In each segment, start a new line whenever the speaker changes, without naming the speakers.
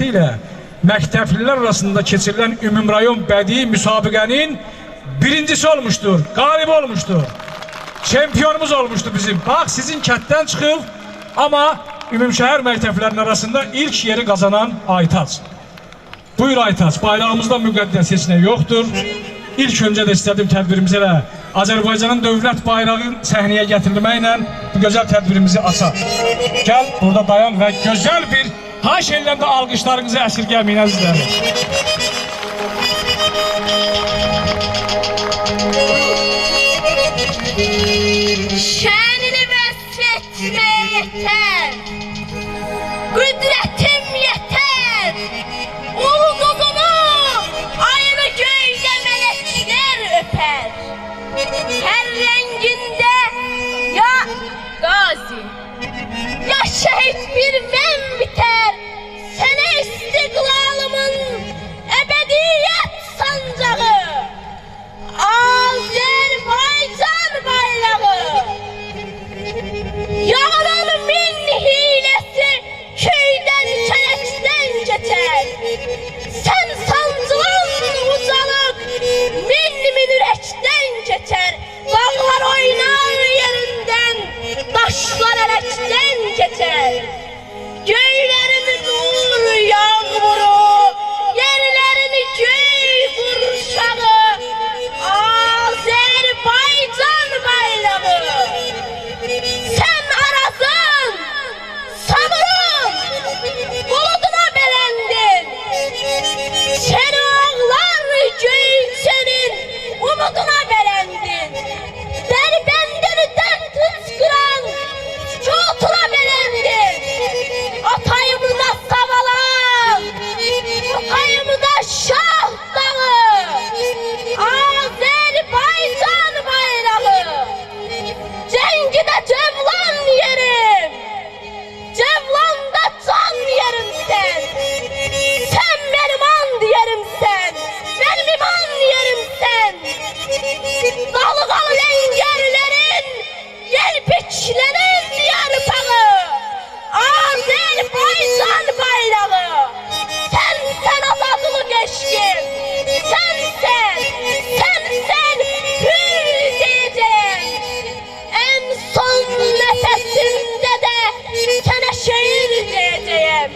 münasibəti ilə məktəblilər arasında keçirilən ümumrayon bədii müsabiqənin birincisi olmuşdur, qalib olmuşdur. Çempionumuz olmuşdur bizim. Bax, sizin kətdən çıxıb, amma ümumşəhər məktəblərinin arasında ilk yeri qazanan Aytaç. Buyur Aytaç, bayrağımızda müqəddəs heç nə yoxdur. İlk öncə də istədim tədbirimizi elə Azərbaycanın dövlət bayrağı səhnəyə gətirilməklə bu gözəl tədbirimizi açaq. Gəl, burada dayan və gözəl bir haş elləndə alqışlarınızı əsirgəməyin əzizlərim.
Şənini vəsfetməyə yetər, qüdrətim yetər, ulduzumu ayrı göydə mələklər öpər. Hər rəngində ya qazi, ya şəhid bir mən bitər, sənə istiqlalımın əbədiyyət sancağı, Azərbaycan bayrağı. Yağıran min hilesi köyden çelekten geçer. Sen sancılan ucalık min ürəkdən geçer. Dağlar oynar yerinden, taşlar elekten geçer. Göylerini nur yağmuru, yerlerini göy kurşağı, Azerbaycan bayrağı. Sen Araz'ın, Samur'un buluduna belendin. Sen oğlan göğün senin umuduna belendin. Derbenderinden tüsküren çotuna belendin. Atayımıza savalan, atayımıza şah dağı, Azerbaycan bayrağı. Cengide cevlan yerim, cevlanda can yerim sen. Sen benim and yerim sen, benim iman yerim sen. Dalgalı lengerlerin, yelpiçlerin yarpağı, Azerbaycan bayrağı. Sen azadlık eşkim, sen hür diyeceğim. En son nefesimde de sana şiir diyeceğim.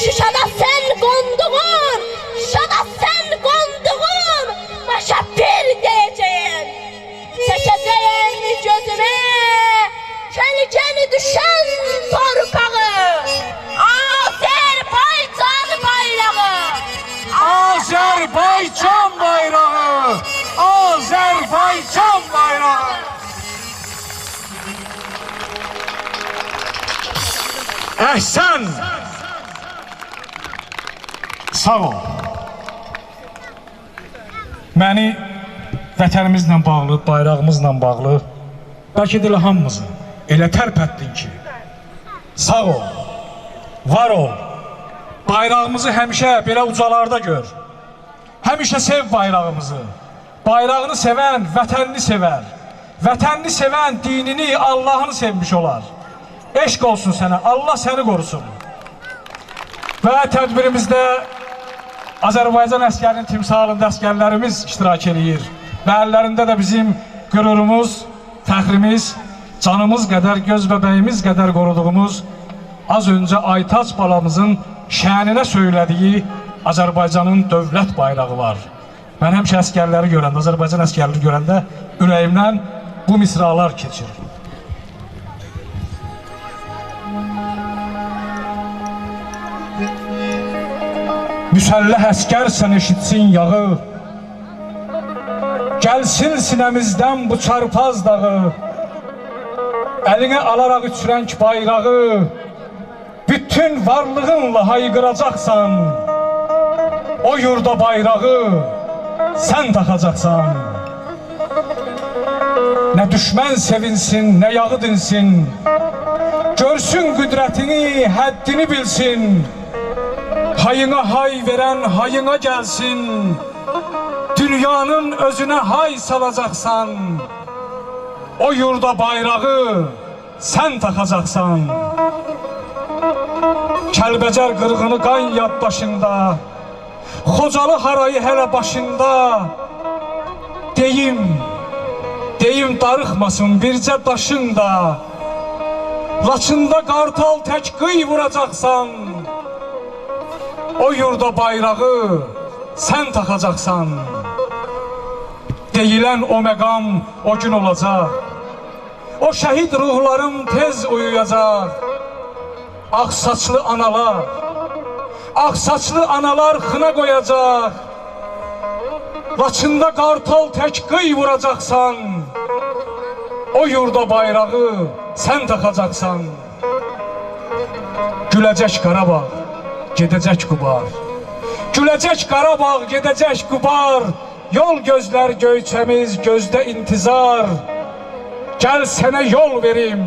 Şuşada sen konduğun, şuşada sen konduğun, başa bir diyeceğim. Çekeceğim gözüme, kendi düşen torpağı, Azerbaycan bayrağı.
Azerbaycan bayrağı! Azerbaycan bayrağı! Əhsən! Sağ ol. Məni vətənimizlə bağlı, bayrağımızla bağlı, bəlkə də hamımızı elə tərpətdin ki, sağ ol, var ol, bayrağımızı həmişə belə ucalarda gör, həmişə sev bayrağımızı, bayrağını sevən, vətənini sevər, vətənini sevən, dinini, Allahını sevmiş olar. Eşq olsun sənə, Allah səni qorusun. Və tədbirimizdə Azərbaycan əskərinin timsalında əskərlərimiz iştirak edir. Və əllərində də bizim qürurumuz, fəxrimiz, canımız qədər, göz bəbəyimiz qədər qoruduğumuz az öncə Aytaç balamızın şəninə söylədiyi Azərbaycanın dövlət bayrağı var. Mən həmişə əskərləri görəndə, Azərbaycan əskərləri görəndə ürəyimdən bu misralar keçir. Müsəlləh əskərsən eşitsin yağı, gəlsin sinəmizdən bu çarpaz dağı, əlinə alaraq üç rəng bayrağı, bütün varlığınla haykıracaqsan, o yurda bayrağı sən taxacaqsan. Nə düşmən sevinsin, nə yağı dinsin, görsün qüdrətini, həddini bilsin. Hayına hay veren hayına gelsin, dünyanın özüne hay salacaksan, o yurda bayrağı sen takacaksan. Kəlbəcər qırğını qan yad başında, Xocalı harayı hələ başında. Deyim darıxmasın bircə daşın da, Laçında qartal tək qıy vuracaqsan, O yurda bayrağı sən taxacaqsan. Deyilən o məqam o gün olacaq, O şəhid ruhlarım tez uyuyacaq. Ağsaçlı analar xına qoyacaq. Laçında qartal tək qıy vuracaqsan, O yurda bayrağı sən taxacaqsan. Güləcək Qarabağ, gedəcək Qubar. Güləcək Qarabağ, gedəcək Qubar. Yol gözlər göyçəmiz, gözdə intizar. Gəl sənə yol verim,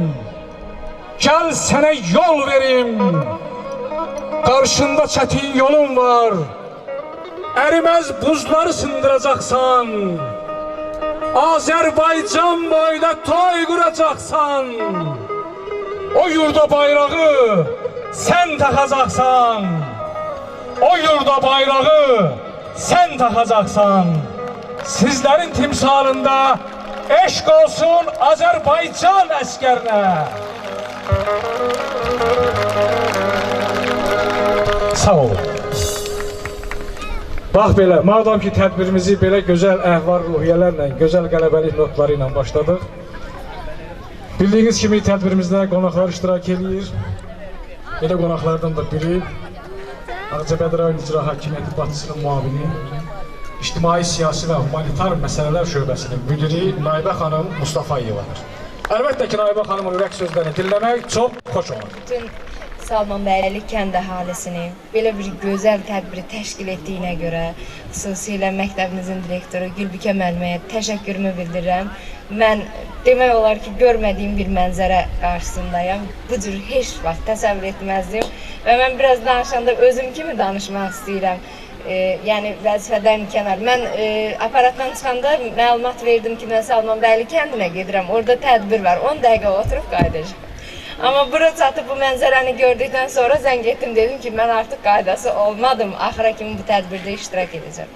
gəl sənə yol verim. Qarşında çətin yolun var, Əriməz buzları sındıracaqsan. Azərbaycan boyda toy quracaqsan. O yurda bayrağı sən taxacaqsan. O yurda bayrağı sən taxacaqsan. Sizlərin timsalında eşq olsun Azərbaycan əskərinə. Sağ olun. Bax belə, madam ki tədbirimizi belə gözəl əhval ruhiyyələrlə, gözəl qələbəlik notları ilə başladıq. Bildiyiniz kimi tədbirimizdə qonaqlar iştirak edir. Belə qonaqlardan da biri Ağcabədi rayon İcra Hakimiyyəti başçısının müavini, İctimai, siyasi və humanitar məsələlər şöbəsinin müdiri Naibə xanım Mustafayevadır. Əlbəttə ki, Naibə xanımın ürək sözlərini dinləmək çox xoş olur.
Bütün Salmanbəyli kənd əhalisini belə bir gözəl tədbiri təşkil etdiyinə görə xüsusilə məktəbimizin direktoru Gülbikə müəlliməyə təşəkkürümü bildirirəm. Mən demək olar ki, görmədiyim bir mənzərə qarşısındayım. Bu cür heç vaxt təsəvvür etməzdim və mən biraz danışanda özüm kimi danışmaq istəyirəm. Yəni vəzifədən kənar. Mən aparatdan çıxanda məlumat verdim ki, mən Salmanbəyli kəndinə gedirəm. Orada tədbir var. 10 dəqiqə oturub qayıdacağam. Amma bura çatıb bu mənzərəni gördükdən sonra zəng etdim, dedim ki, mən artıq qaydası olmadım, axıra kimi bu tədbirdə iştirak edəcəm.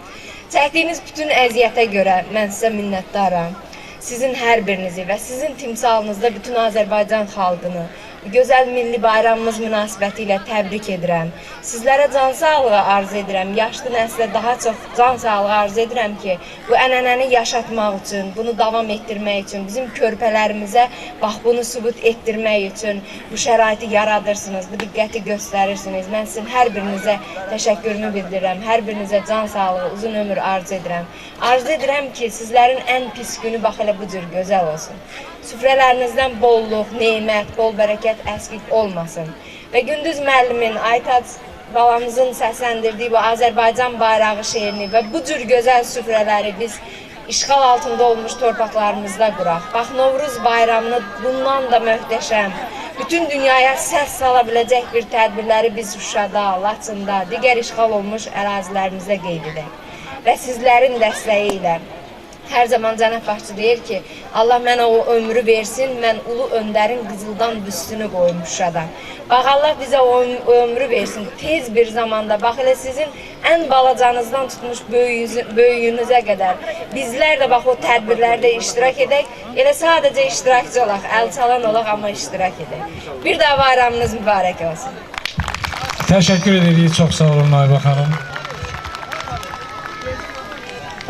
Çəkdiyiniz bütün əziyyətə görə mən sizə minnətdaram. Sizin hər birinizi və sizin timsalınızda bütün Azərbaycan xalqını gözəl milli bayramımız münasibəti ilə təbrik edirəm. Sizlərə can sağlığı arzu edirəm, yaşlı nəslə daha çox can sağlığı arzu edirəm ki, bu ənənəni yaşatmaq üçün, bunu davam etdirmək üçün, bizim körpələrimizə bax bunu sübut etdirmək üçün bu şəraiti yaradırsınız, bu diqqəti göstərirsiniz. Mən sizin hər birinizə təşəkkürümü bildirirəm, hər birinizə can sağlığı, uzun ömür arzu edirəm. Arzu edirəm ki, sizlərin ən pis günü bax elə bu cür gözəl olsun. Süfrələrinizdən bolluq, neymət, bol bərəkət əskik olmasın. Və Gündüz müəllimin, Aytac balamızın səsləndirdiyi bu Azərbaycan bayrağı şeirini və bu cür gözəl süfrələri biz işğal altında olmuş torpaqlarımızda quraq. Bax, Novruz bayramını bundan da möhtəşəm, bütün dünyaya səs sala biləcək bir tədbirləri biz Şuşada, Laçında, digər işğal olmuş ərazilərimizdə qeyd edək. Və sizlərin dəstəyi ilə hər zaman cənab başçı deyir ki, Allah mənə o ömrü versin, mən ulu öndərin qızıldan büstünü qoyum Şuşada. Bax, Allah bizə o ömrü versin, tez bir zamanda, bax elə sizin ən balacanızdan tutmuş böyüyünüzə qədər bizlər də bax o tədbirlərdə iştirak edək, elə sadəcə iştirakçı olaq, əl çalan olaq, amma iştirak edək. Bir daha bayramınız mübarək olsun.
Təşəkkür edirik, çox sağ olun Naibə xanım.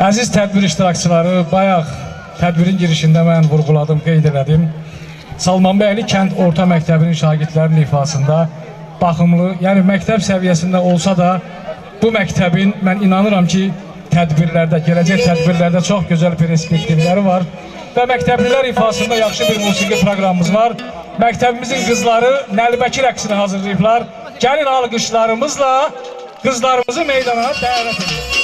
Əziz tədbir iştirakçıları, bayaq tədbirin girişində mən vurğuladım, qeyd elədim. Salmanbəyli kənd orta məktəbinin şagirdlərinin ifasında baxımlı, yəni məktəb səviyyəsində olsa da bu məktəbin mən inanıram ki, tədbirlərdə, gələcək tədbirlərdə çox gözəl perspektivləri var və məktəblilər ifasında yaxşı bir musiqi proqramımız var. Məktəbimizin qızları Nəlbəki rəqsini hazırlayıblar. Gəlin alqışlarımızla qızlarımızı meydana dəvət edirik.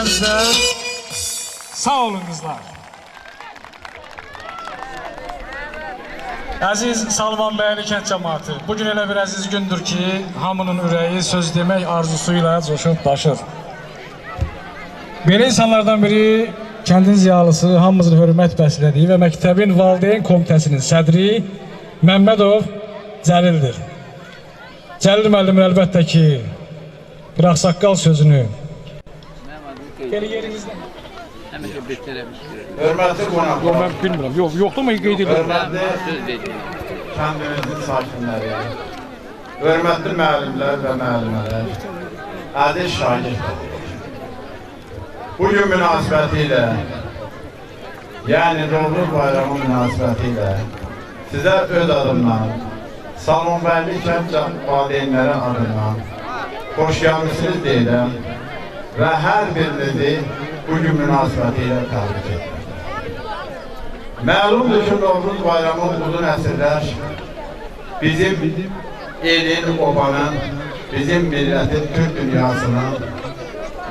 gənclər. Sağ olun qızlar. Əziz Salman bəyli kənd cəmaatı, bugün elə bir əziz gündür ki, hamının ürəyi söz demək arzusu ilə coşub daşır. Belə insanlardan biri kəndin ziyalısı, hamımızın hörmət bəslədiyi və məktəbin valideyn komitəsinin sədri Məmmədov Cəlildir. Cəlil müəllimin əlbəttə ki, bir ağsaqqal sözünü
Hörmətli qonaqlar,
mən bilmirəm, yoxdur mu qeyd edir?
hörmətli kəndimizin sakinləri, hörmətli müəllimlər və müəllimələr, əziz şagirdlər. Bugün münasibəti ilə, yəni Novruz bayramı münasibəti ilə sizə öz adımdan, Salmanbəyli kənd valideynləri adından xoş gəlmişsiniz deyiləm və hər birinizi bugün münasibəti ilə təbrik edirəm. Məlumdur ki, Novruz bayramı uzun əsrlər bizim elin, obanın, bizim millətin, Türk dünyasının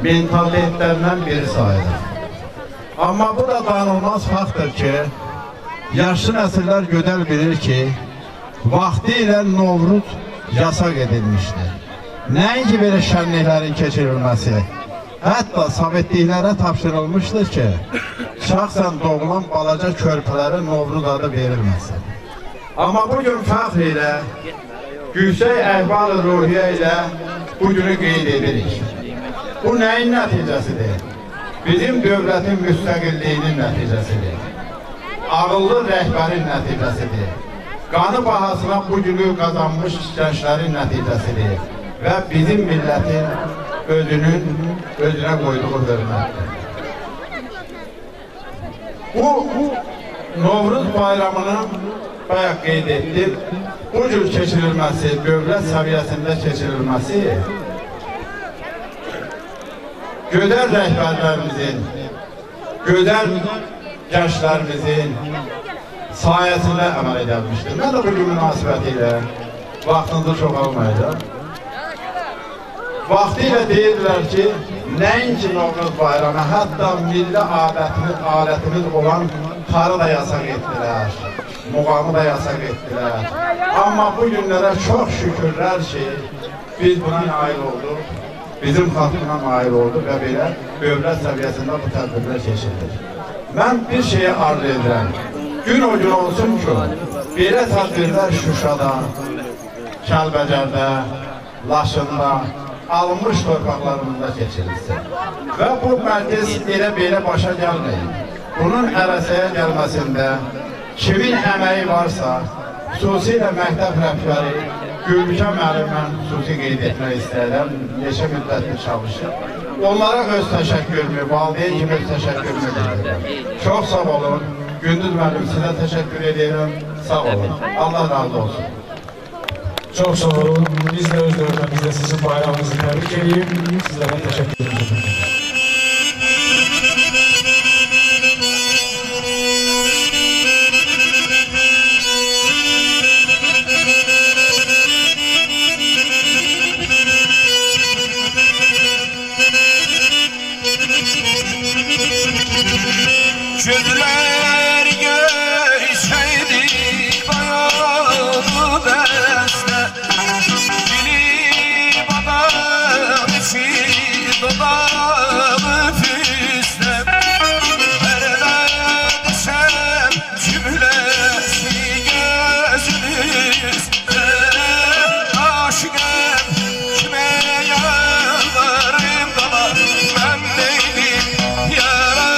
mentalitlərindən biri sayılır. Amma bu da danılmaz faktdır ki, yaşlı nəsillər gözəl bilir ki, vaxtı ilə Novruz yasaq edilmişdir. Nəinki belə şənliklərin keçirilməsi, hətta sovetliklərə tapşırılmışdır ki, şəxsən doğulan balaca körpələrə Novruz adı verilməsin. Amma bugün fəxr ilə, yüksək əhval-ruhiyyə ilə bugünü qeyd edirik. Bu nəyin nəticəsidir? Bizim dövlətin müstəqilliyinin nəticəsidir. Ağıllı rəhbərin nəticəsidir. Qanı bahasına bugünü qazanmış gənclərin nəticəsidir. Və bizim millətin özünə qoyduğu hörmətdir. Bu Novruz bayramının bayaq qeyd etdim, bu cür keçirilməsi, dövlət səviyyəsində keçirilməsi gözəl rəhbərlərimizin, gözəl gənclərimizin sayəsində əməl edilmişdir. Mən də bugün münasibəti ilə vaxtınızı çox almayacaq. Vaxtı ilə deyirdilər ki, nəinki Novruz bayramı, hətta milli alətimiz olan tarı da yasaq etdilər, muğamı da yasaq etdilər. Amma bu günlərə çox şükürlər ki, biz buna nail olduq, bizim xalqına nail olduq və belə dövlət səviyyəsində bu tədbirlər keçirilir. Mən bir şeyə arzu edirəm, gün o gün olsun ki, belə tədbirlər Şuşada, Kəlbəcərdə, Laşında, alınmış torpaqlarımızda keçirilsin. Və bu mərkəz elə-belə başa gəlməyin. Bunun ərəsəyə gəlməsində kimin əməyi varsa, xüsusilə məktəb rəhbəri Gülbükə müəllimə xüsusi qeyd etmək istəyirəm, neçə müddətdir çalışır. Onlara öz təşəkkürümü, valideyn kimi öz təşəkkürümü edirəm. Çox sağ olun, Gündüz müəllim sizə təşəkkür edirəm, sağ olun, Allah razı olsun.
Çox sağ olun. Biz də öz dövlətimizdə sizin bayramınızı təbrik edib, sizlərə təşəkkür edirəm.
Gözler görseydi bayanı beste, dili bana içi dudağımı füste. Nerede desem cümlesi gözünüzde, aşıkım kime yalvarım da ben değilim yara.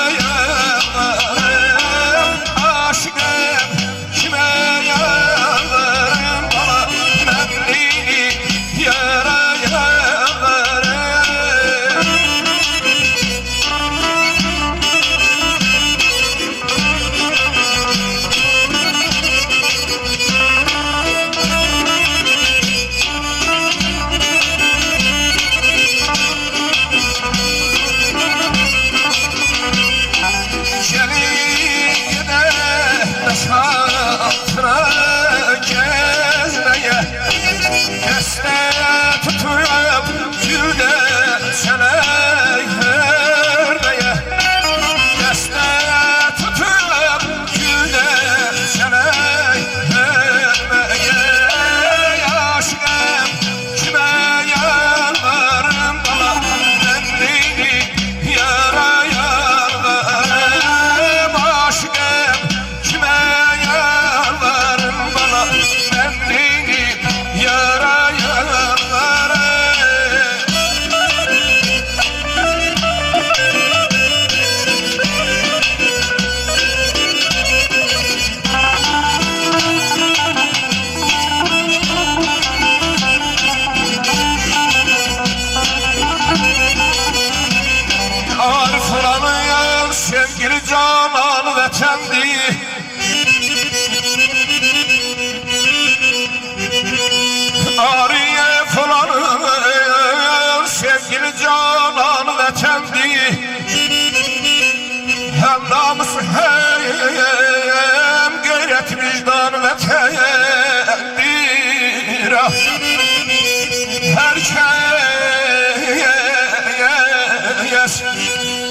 namus hem gayret vicdan ve tedbir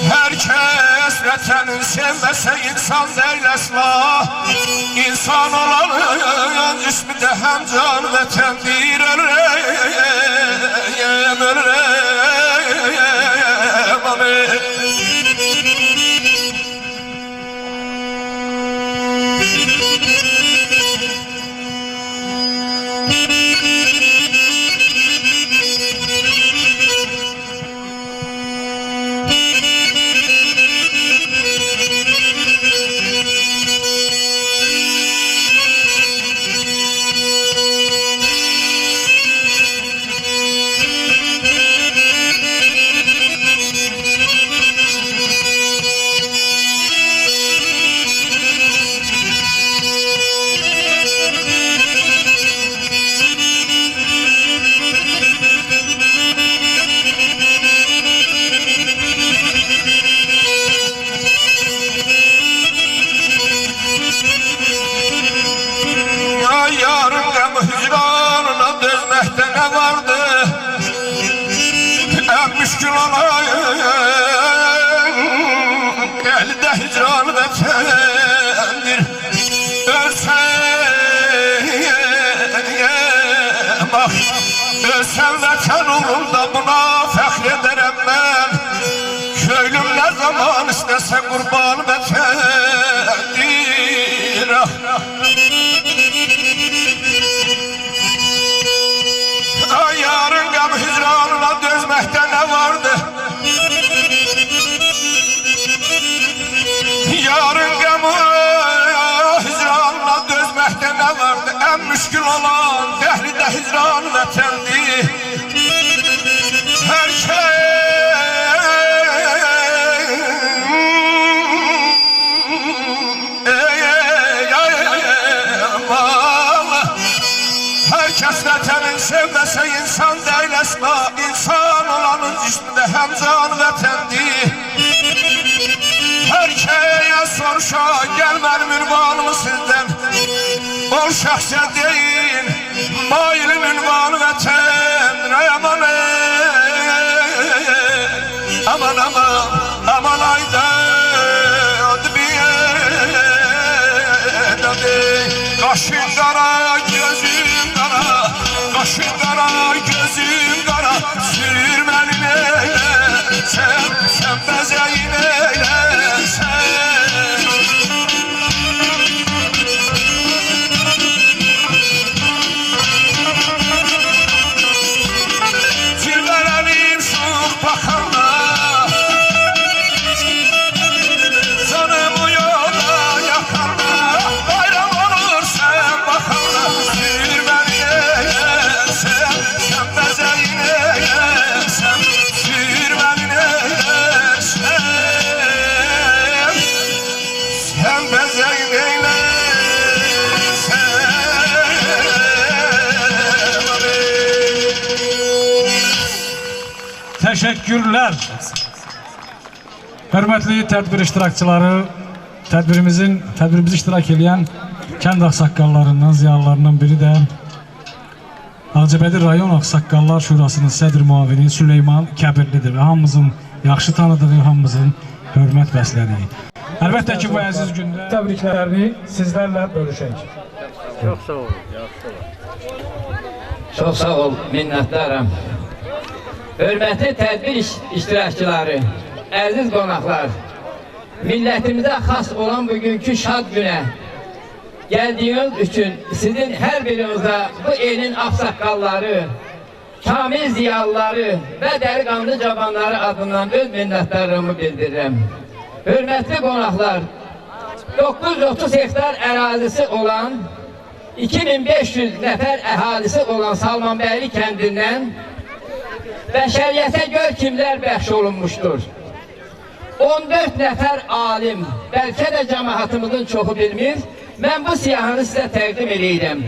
herkes vatanın sevmese insan değil asla. İnsan olanın ismi de hem can ve tendir. Ölürüm amin. Yarın hem hicranına dözmekte ne vardı? En müşkül olan elde hicran ve tendir. Ölsem vatan uğrunda buna fəxrederem ben. Köylüm ne zaman istese kurban ve tendir. Yarın gam hicranına dözmekte ne vardı? Yarın gam hicranına dözmekte ne vardı? En müşkül olan dehli de hicran ve tendi. Herkes vatanın sevmese insan değil asla. İnsan olanın cisminde hem can vatandı. Herkese soruşa gelmedim ünvanımı sizden. O şahsen değil mailin ünvanı vatan. Aman aman aman aman ayda kaşın kara gözüm kara, kaşın kara gözüm kara. Sürmeli neyle sen bezeyin eyle sen. Cilvelerim şuh bakanda, canımı yola yakanda. Bayram olur sen bakanda. Sürmeli neyle sen bezeyin eyle sen. Sürmeli neyle sen bezeyin eyle sen.
Teşekkürler. Hörmətli tədbir iştirakçıları, tədbirimizi iştirak edən kənd ağsaqqallarından, ziyalılarından biri də Ağcabədi Rayon Ağsaqqallar Şurasının sədr müavini Süleyman Kəbirlidir və hamımızın yaxşı tanıdığı, hamımızın hörmət bəslədiyi. Əlbəttə ki, bu əziz gündə təbriklərini sizlərlə bölüşək.
Çox sağ ol, minnətdaram. Hörmətli tədbir iştirakçıları, əziz qonaqlar, millətimizə xas olan bugünkü şad günə gəldiyiniz üçün sizin hər birinizə bu elin ağsaqqalları, kamil ziyalıları və dəliqanlı cavanları adından öz minnətdarlığımı bildirirəm. Hörmətli qonaqlar, 930 hektar ərazisi olan, 2500 nəfər əhalisi olan Salmanbəyli kəndindən bəşəriyyətə gör kimlər bəxş olunmuşdur. 14 nəfər alim, bəlkə də cəmaatımızın çoxu bilmir, mən bu siyahını sizə təqdim edəyəm.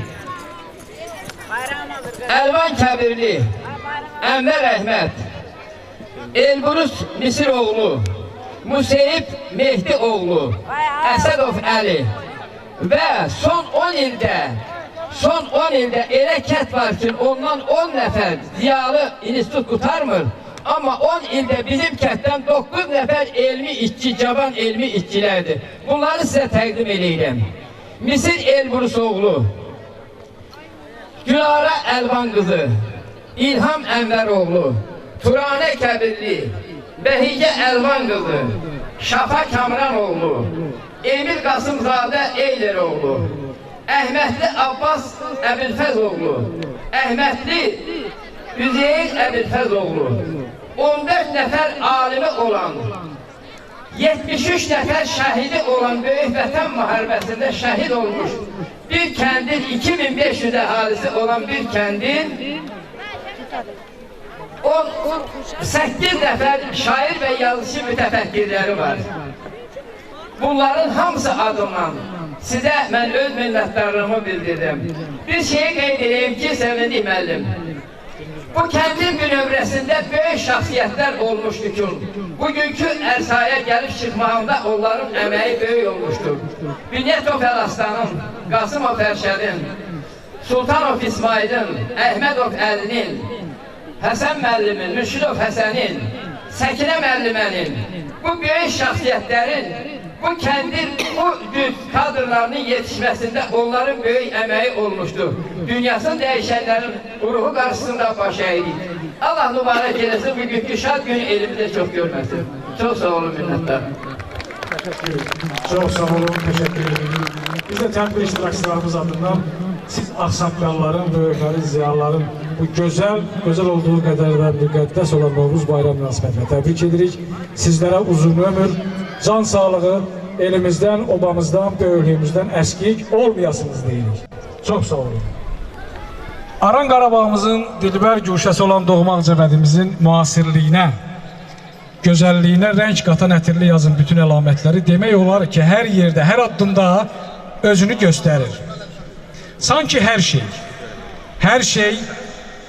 Əlvan Kəbirli, Ənvər Əhməd, Elburus Misiroğlu, Museyib Mehdioğlu, Əsədov Əli və son 10 ildə elə kət var ki, ondan 10 nəfər ziyalı institut qutarmır. Amma 10 ildə bizim kətdən 9 nəfər elmi işçi, cavan elmi işçilərdir. Bunları sizə təqdim edəyəm. Misir Elburusoğlu, Gülara Əlvan qızı, İlham Ənvəroğlu, Turanə Kəbirli, Bəhicə Əlvan qızı, Şafa Kamranoğlu, Emil Qasımzadə Eyleroğlu, Əhmədli Abbas Əbilfəzoğlu, Əhmədli Üzeyir Əbilfəzoğlu, 14 nəfər alimi olan, 73 nəfər şəhidi olan Böyük Vətən müharibəsində şəhid olmuş bir kəndin 2500 əhalisi olan bir kəndin 8 nəfər şair və yazışı mütəfəkkirləri var. Bunların hamısı adından sizə mən öz minnətdarlığımı bildirdim. Bir şeyi qeyd edeyim ki, Səvindik müəllim, bu kəndin bünövrəsində böyük şəxsiyyətlər olmuşdur ki, bugünkü ərsaya gəlib çıxmağında onların əməyi böyük olmuşdur. Bünyətov Əlastanın, Qasımov Ərşədin, Sultanov İsmailin, Əhmədov Əlinin, Həsən müəllimin, Mürşidov Həsənin, Səkinə müəllimənin, bu böyük şəxsiyyətlərin bu kəndin bu cüz kadrlarının yetişməsində onların böyük əməyi olmuşdur. Dünyasını dəyişənlərin ruhu qarşısında baş əyirik. Allah mübarək eləsin, bugünkü şad günü elimizdə çox görməsin. Çox sağ olun, minnətlər.
Çox sağ olun, təşəkkür ederim. Biz də tədbir iştirakçılarımız adından siz ağsaqqalların, böyüklərin, ziyalıların bu gözəl olduğu qədər də müqəddəs olan Novruz bayram münasibətinə təbrik edirik. Sizlərə uzun ömür, can sağlığı, elimizdən, obamızdan, böyüklüyümüzdən əskik olmayasınız deyirik. Çox sağ olun. Aran Qarabağımızın dilbər güşəsi olan doğma Ağcabədimizin müasirliyinə, gözəlliyinə rəng qatan ətirli yazın bütün əlamətləri demək olar ki, hər yerdə, hər addımda özünü göstərir. Sanki hər şey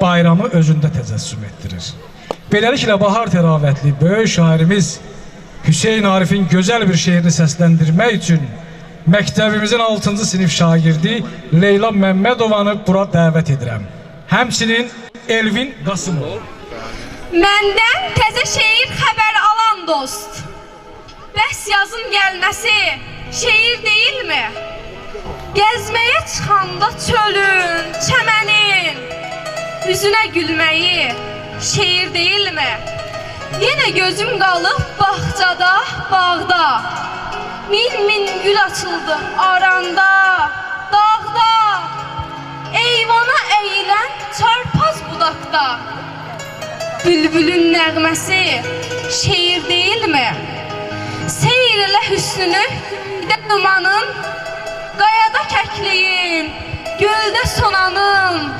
bayramı özündə təcəssüm etdirir. Beləliklə, bahar təravətli böyük şairimiz Hüseyin Arif'in gözəl bir şeirini səsləndirmək üçün məktəbimizin 6-cı sinif şagirdi Leyla Məmmədovanı bura dəvət edirəm. Həmçinin Elvin Qasımov.
Məndən təzə şeir xəbər alan dost, bəs yazın gəlməsi şeir deyilmi? Gəzməyə çıxanda çölün, çəmənin üzünə gülməyi şeir deyilmi? Yenə gözüm qalıb bağçada, bağda, min gül açıldı aranda, dağda, eyvana əyilən çarpaz budaqda. Bülbülün nəğməsi şeir deyilmi? Seyr elə hüsnünü, də dumanın, qayada kəkliyin, göldə sonanın.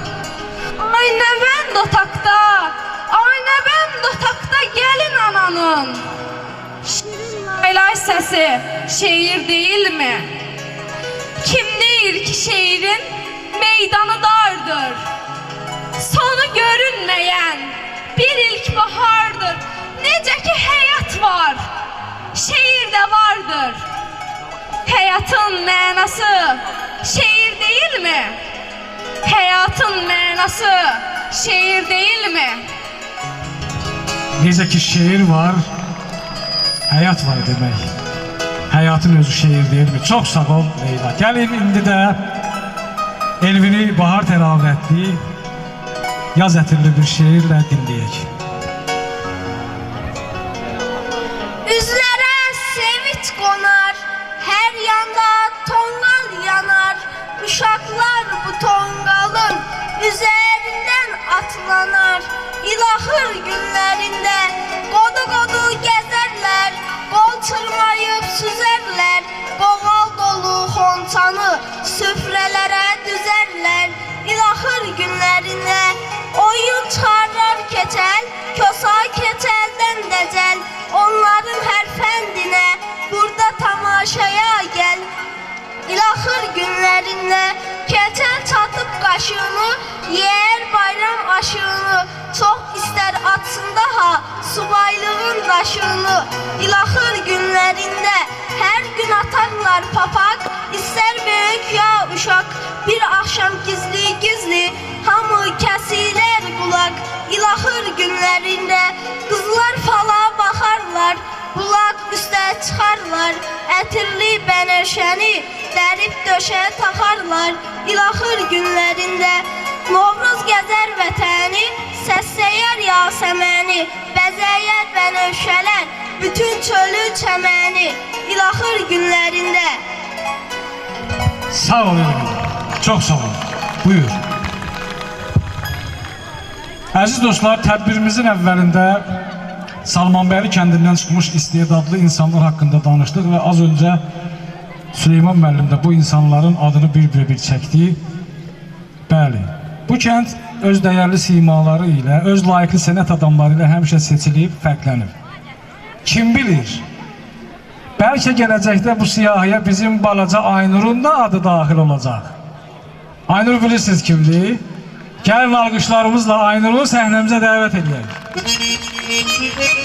Ay nə bənd otaqda, ay nə bənd otaqda gəlin ananın. Şirin laylay səsi şeir deyilmi? Kim deyir ki şeirin meydanı dardır, sonu görünməyən bir ilk bahardır. Necə ki həyat var, şeir də vardır. Həyatın mənası şeir deyilmi? Həyatın mənası şeir deyilmi?
Necə ki şeir var, həyat var demək. Həyatın özü şeir deyilmi? Çox sağ ol Leyla. Gəlin indi də Elvini bahar təravətli, yaz ətirli bir şeirlə dinləyək.
Üzlərə sevinç qonar, hər yanda tonqal yanar. Uşaqlar bu tonqalın üzərindən atlanar. İlahır günlərində qodu gəzərlər, qol çırmayıb süzərlər. Qoğal dolu xonçanı süfrələrə düzərlər. İlahır günlərində oyun çıxarar keçəl, kosa keçəldən dəcəl. Onların hər fəndinə burada tamaşaya gəl. İlahır günlərində keçəl çatıb qaşığını, yer bayram aşığını. Çox istər atsın daha subaylığın daşını. İlaxır günlərində hər gün atarlar papaq. İstər böyük ya uşaq, bir axşam gizli hamı kəsilər qulaq. İlaxır günlərində qızlar fala baxarlar, bulaq üstə çıxarlar. Ətirli bənövşəni dərib döşə taxarlar. İlaxır günlərində Novruz gəzər vətəni, səsləyər yasəməni, bəzəyər bənövşələr bütün çölü çəməni. İlaxır günlərində.
Sağ ol Elvin. Çox sağ ol. Buyur. Əziz dostlar, tədbirimizin əvvəlində Salmanbəyli kəndindən çıxmış istedadlı insanlar haqqında danışdıq və az öncə Süleyman müəllim də bu insanların adını bir çəkdi. Bəli, bu kənd öz dəyərli simaları ilə, öz layiqli sənət adamları ilə həmişə seçilib, fərqlənib. Kim bilir? Bəlkə gələcəkdə bu siyahıya bizim balaca Aynur'un da adı daxil olacaq. Aynur bilirsiniz kimdir? Gəlin alqışlarımızla Aynur'u səhnəmizə dəvət edək.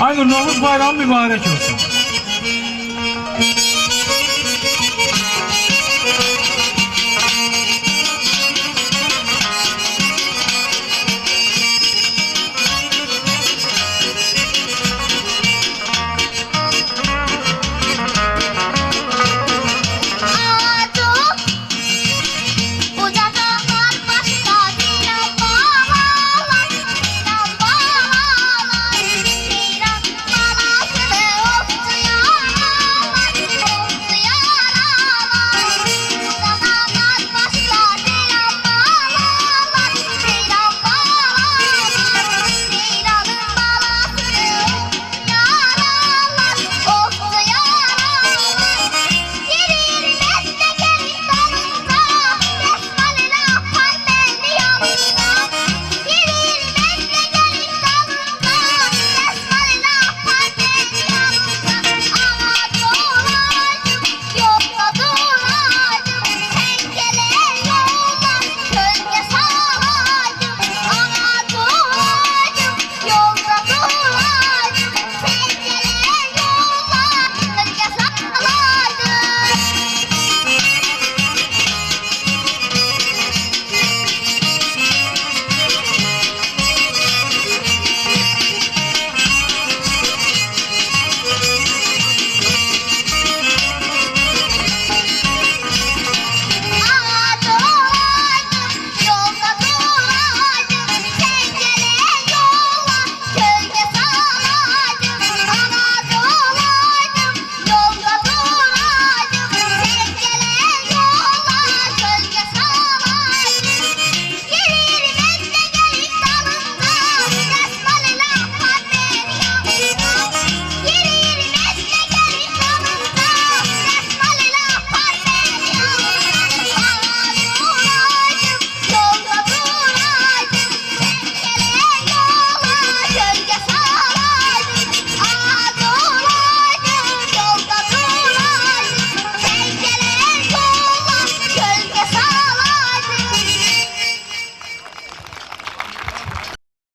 Aynur, Novruz bayramı mübarək olsun.